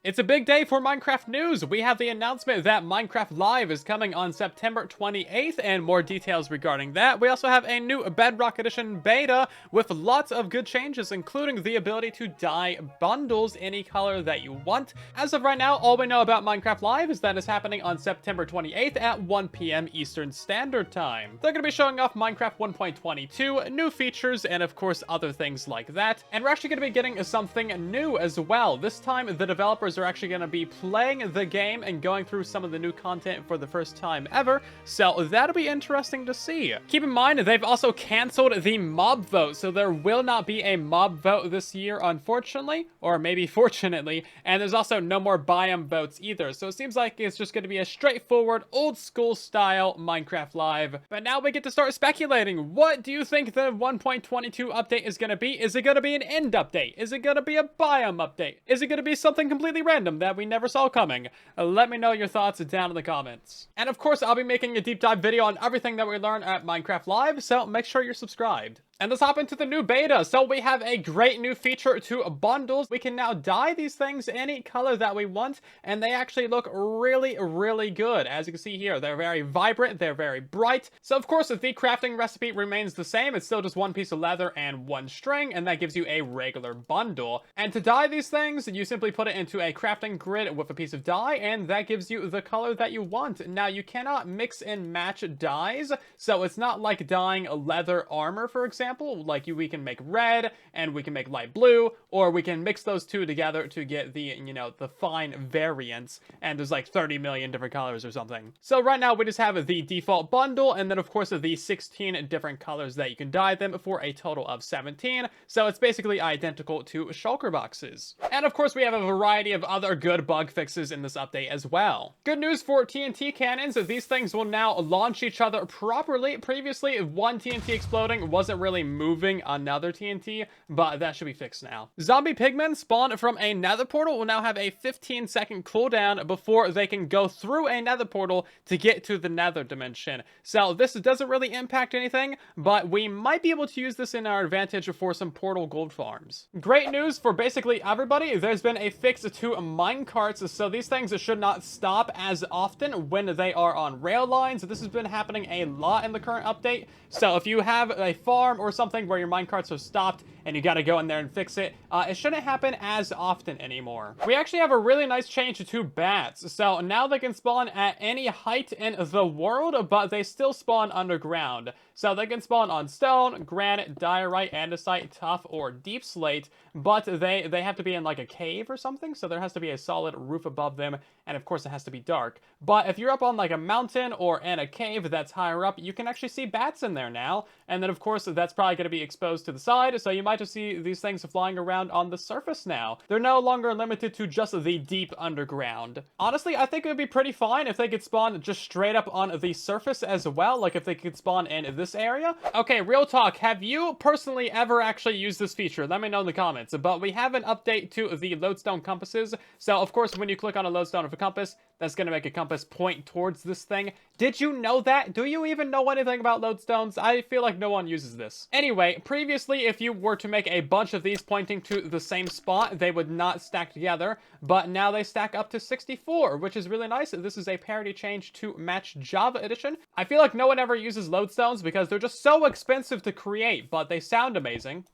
It's a big day for Minecraft news. We have the announcement that Minecraft Live is coming on September 28th, and more details regarding that. We also have a new Bedrock Edition beta with lots of good changes, including the ability to dye bundles any color that you want. As of right now, all we know about Minecraft Live is that it's happening on September 28th at 1 p.m. Eastern Standard Time. They're going to be showing off Minecraft 1.22, new features, and of course other things like that. And we're actually going to be getting something new as well. This time, the developers are actually going to be playing the game and going through some of the new content for the first time ever, so that'll be interesting to see. Keep in mind, they've also canceled the mob vote, so there will not be a mob vote this year, unfortunately, or maybe fortunately, and there's also no more biome votes either, so it seems like it's just going to be a straightforward, old-school style Minecraft Live. But now we get to start speculating. What do you think the 1.22 update is going to be? Is it going to be an end update? Is it going to be a biome update? Is it going to be something completely random that we never saw coming? Let me know your thoughts down in the comments. And of course, I'll be making a deep dive video on everything that we learn at Minecraft Live, so make sure you're subscribed. And let's hop into the new beta. So we have a great new feature to bundles. We can now dye these things any color that we want, and they actually look really, really good. As you can see here, they're very vibrant, they're very bright. So of course, the crafting recipe remains the same. It's still just one piece of leather and one string, and that gives you a regular bundle. And to dye these things, you simply put it into a crafting grid with a piece of dye, and that gives you the color that you want. Now, you cannot mix and match dyes, so it's not like dyeing a leather armor, for example. Like we can make red and we can make light blue, or we can mix those two together to get the, the fine variants, and there's like 30 million different colors or something. So right now we just have the default bundle, and then of course the 16 different colors that you can dye them for a total of 17. So it's basically identical to shulker boxes. And of course we have a variety of other good bug fixes in this update as well. Good news for TNT cannons, these things will now launch each other properly. Previously, one TNT exploding wasn't really moving another TNT, but that should be fixed now. Zombie pigmen spawned from a nether portal will now have a 15-second cooldown before they can go through a nether portal to get to the nether dimension. So this doesn't really impact anything, but we might be able to use this in our advantage for some portal gold farms. Great news for basically everybody. There's been a fix to minecarts, so these things should not stop as often when they are on rail lines. This has been happening a lot in the current update, so if you have a farm or something where your minecarts are stopped and you gotta go in there and fix it, it shouldn't happen as often anymore. We actually have a really nice change to bats. So now they can spawn at any height in the world, but they still spawn underground. So they can spawn on stone, granite, diorite, andesite, tough, or deep slate, but they have to be in like a cave or something, so there has to be a solid roof above them, and of course it has to be dark. But if you're up on like a mountain or in a cave that's higher up, you can actually see bats in there now, and then of course that's probably going to be exposed to the side, so you might just see these things flying around on the surface now. They're no longer limited to just the deep underground. Honestly, I think it would be pretty fine if they could spawn just straight up on the surface as well, like if they could spawn in this area. Okay, real talk, have you personally ever actually used this feature? Let me know in the comments. But we have an update to the lodestone compasses, so of course when you click on a lodestone of a compass, that's going to make a compass point towards this thing. Did you know that? Do you even know anything about lodestones? I feel like no one uses this. Anyway, previously if you were to make a bunch of these pointing to the same spot, they would not stack together, but now they stack up to 64, which is really nice. This is a parity change to match Java Edition. I feel like no one ever uses lodestones because they're just so expensive to create, but they sound amazing.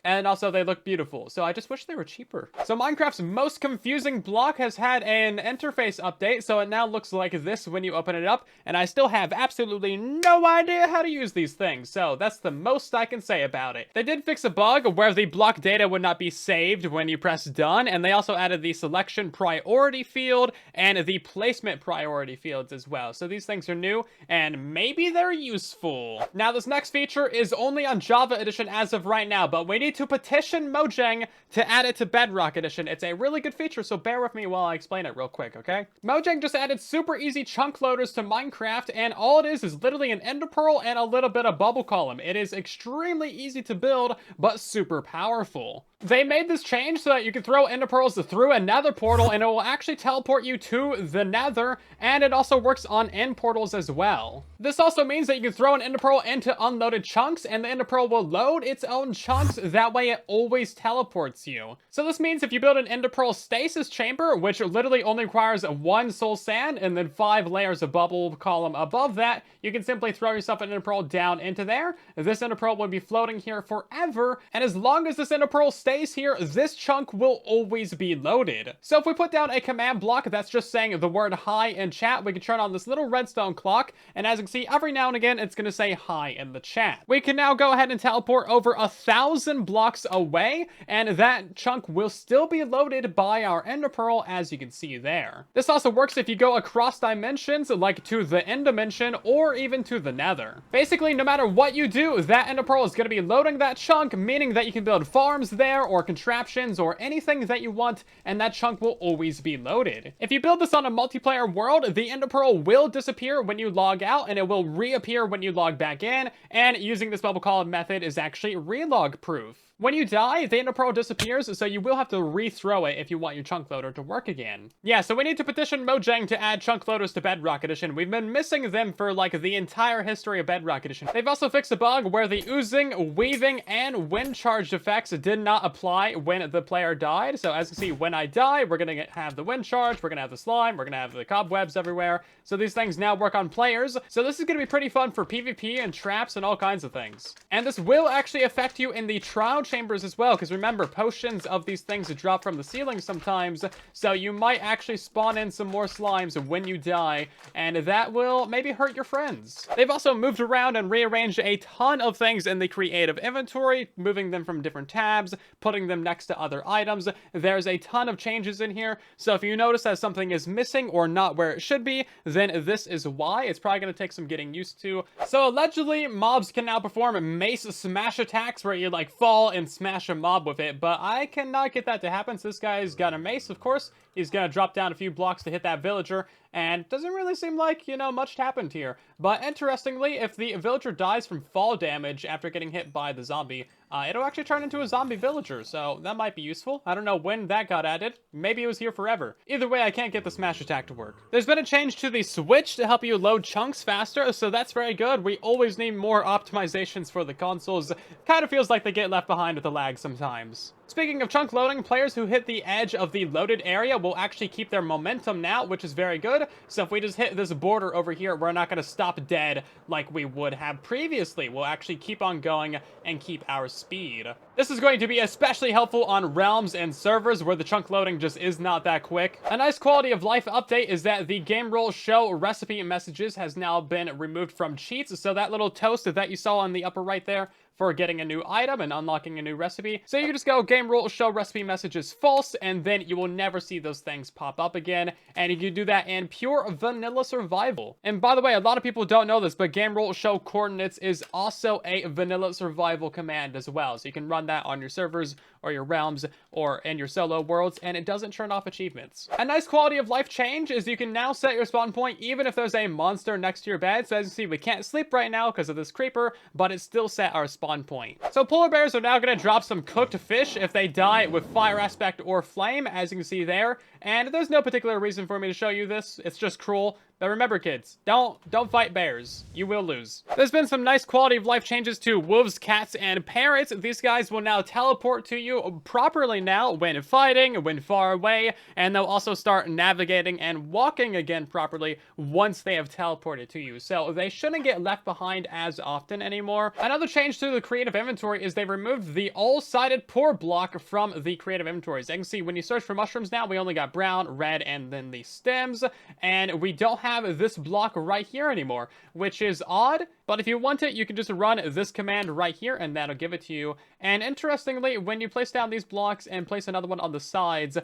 And also, they look beautiful, so I just wish they were cheaper. So Minecraft's most confusing block has had an interface update, so it now looks like this when you open it up, and I still have absolutely no idea how to use these things, so that's the most I can say about it. They did fix a bug where the block data would not be saved when you press done, and they also added the selection priority field and the placement priority fields as well. So these things are new, and maybe they're useful. Now, this next feature is only on Java Edition as of right now, but we need to petition Mojang to add it to Bedrock Edition. It's a really good feature, so bear with me while I explain it real quick, okay? Mojang just added super easy chunk loaders to Minecraft, and all it is literally an ender pearl and a little bit of bubble column. It is extremely easy to build, but super powerful. They made this change so that you can throw ender pearls through a nether portal and it will actually teleport you to the nether, and it also works on end portals as well. This also means that you can throw an ender pearl into unloaded chunks and the ender pearl will load its own chunks, that way it always teleports you. So this means if you build an ender pearl stasis chamber, which literally only requires 1 soul sand and then 5 layers of bubble column above that, you can simply throw yourself an ender pearl down into there. This ender pearl will be floating here forever, and as long as this ender pearl stays here, this chunk will always be loaded. So if we put down a command block that's just saying the word hi in chat, we can turn on this little redstone clock, and as you can see, every now and again, it's going to say hi in the chat. We can now go ahead and teleport over 1,000 blocks away, and that chunk will still be loaded by our ender pearl, as you can see there. This also works if you go across dimensions, like to the end dimension, or even to the nether. Basically, no matter what you do, that ender pearl is going to be loading that chunk, meaning that you can build farms there, or contraptions, or anything that you want, and that chunk will always be loaded. If you build this on a multiplayer world, the ender pearl will disappear when you log out, and it will reappear when you log back in, and using this bubble column method is actually relog proof. When you die, the ender pearl disappears, so you will have to rethrow it if you want your chunk loader to work again. Yeah, so we need to petition Mojang to add chunk loaders to Bedrock Edition. We've been missing them for like the entire history of Bedrock Edition. They've also fixed a bug where the oozing, weaving, and wind charged effects did not apply when the player died. So as you can see, when I die, we're gonna have the wind charge, we're gonna have the slime, we're gonna have the cobwebs everywhere. So these things now work on players. So this is gonna be pretty fun for PvP and traps and all kinds of things. And this will actually affect you in the trial chambers as well, because remember, potions of these things drop from the ceiling sometimes, so you might actually spawn in some more slimes when you die, and that will maybe hurt your friends. They've also moved around and rearranged a ton of things in the creative inventory, moving them from different tabs, putting them next to other items. There's a ton of changes in here, so if you notice that something is missing or not where it should be, then this is why. It's probably going to take some getting used to. So allegedly, mobs can now perform mace smash attacks where you like fall and smash a mob with it, but I cannot get that to happen. So this guy's got a mace, of course. He's gonna drop down a few blocks to hit that villager, and doesn't really seem like, you know, much happened here. But interestingly, if the villager dies from fall damage after getting hit by the zombie, it'll actually turn into a zombie villager, so that might be useful. I don't know when that got added. Maybe it was here forever. Either way, I can't get the smash attack to work. There's been a change to the switch to help you load chunks faster, so that's very good. We always need more optimizations for the consoles. Kind of feels like they get left behind with the lag sometimes. Speaking of chunk loading, players who hit the edge of the loaded area will actually keep their momentum now, which is very good. So if we just hit this border over here, we're not going to stop dead like we would have previously. We'll actually keep on going and keep our speed. This is going to be especially helpful on realms and servers where the chunk loading just is not that quick. A nice quality of life update is that the game roll show recipe messages has now been removed from cheats. So that little toast that you saw on the upper right there for getting a new item and unlocking a new recipe. So you can just go game roll show recipe messages false, and then you will never see those things pop up again. And you can do that in pure vanilla survival. And by the way, a lot of people don't know this, but game roll show coordinates is also a vanilla survival command as well. So you can run that on your servers or your realms or in your solo worlds, and it doesn't turn off achievements. A nice quality of life change is you can now set your spawn point even if there's a monster next to your bed. So as you see, we can't sleep right now because of this creeper, but it's still set our spawn point. So polar bears are now going to drop some cooked fish if they die with fire aspect or flame, as you can see there. And there's no particular reason for me to show you this. It's just cruel. But remember, kids, don't fight bears. You will lose. There's been some nice quality of life changes to wolves, cats, and parrots. These guys will now teleport to you properly now when fighting, when far away, and they'll also start navigating and walking again properly once they have teleported to you. So they shouldn't get left behind as often anymore. Another change to the creative inventory is they removed the all-sided pour block from the creative inventories. As you can see, when you search for mushrooms now, we only got brown, red, and then the stems, and we don't have this block right here anymore, which is odd, but if you want it, you can just run this command right here, and that'll give it to you. And interestingly, when you place down these blocks and place another one on the sides,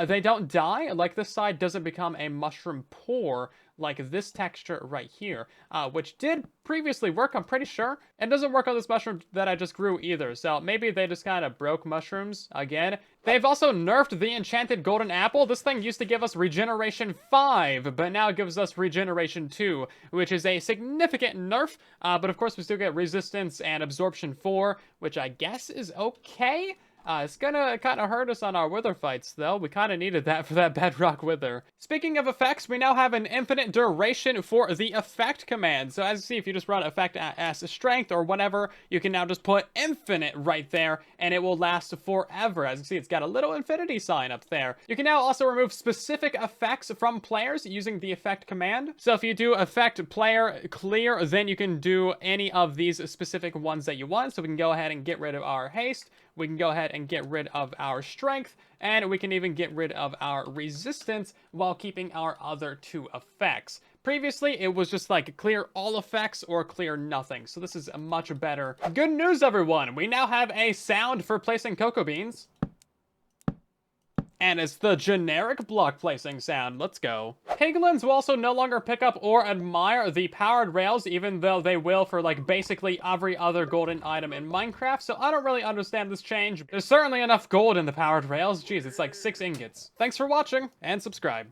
they don't die. Like, this side doesn't become a mushroom pour like this texture right here, which did previously work, I'm pretty sure. It doesn't work on this mushroom that I just grew either, so maybe they just kind of broke mushrooms again. They've also nerfed the enchanted golden apple. This thing used to give us regeneration 5, but now it gives us regeneration 2, which is a significant nerf, but of course we still get resistance and absorption 4, which I guess is okay. It's gonna kind of hurt us on our wither fights, though. We kind of needed that for that bedrock wither. Speaking of effects, we now have an infinite duration for the effect command. So as you see, if you just run effect as strength or whatever, you can now just put infinite right there, and it will last forever. As you see, it's got a little infinity sign up there. You can now also remove specific effects from players using the effect command. So if you do effect player clear, then you can do any of these specific ones that you want. So we can go ahead and get rid of our haste. We can go ahead and get rid of our strength, and we can even get rid of our resistance while keeping our other two effects. Previously, it was just like clear all effects or clear nothing, so this is a much better. Good news, everyone! We now have a sound for placing cocoa beans. And it's the generic block placing sound. Let's go. Piglins will also no longer pick up or admire the powered rails, even though they will for like basically every other golden item in Minecraft. So I don't really understand this change. There's certainly enough gold in the powered rails. Jeez, it's like 6 ingots. Thanks for watching and subscribe.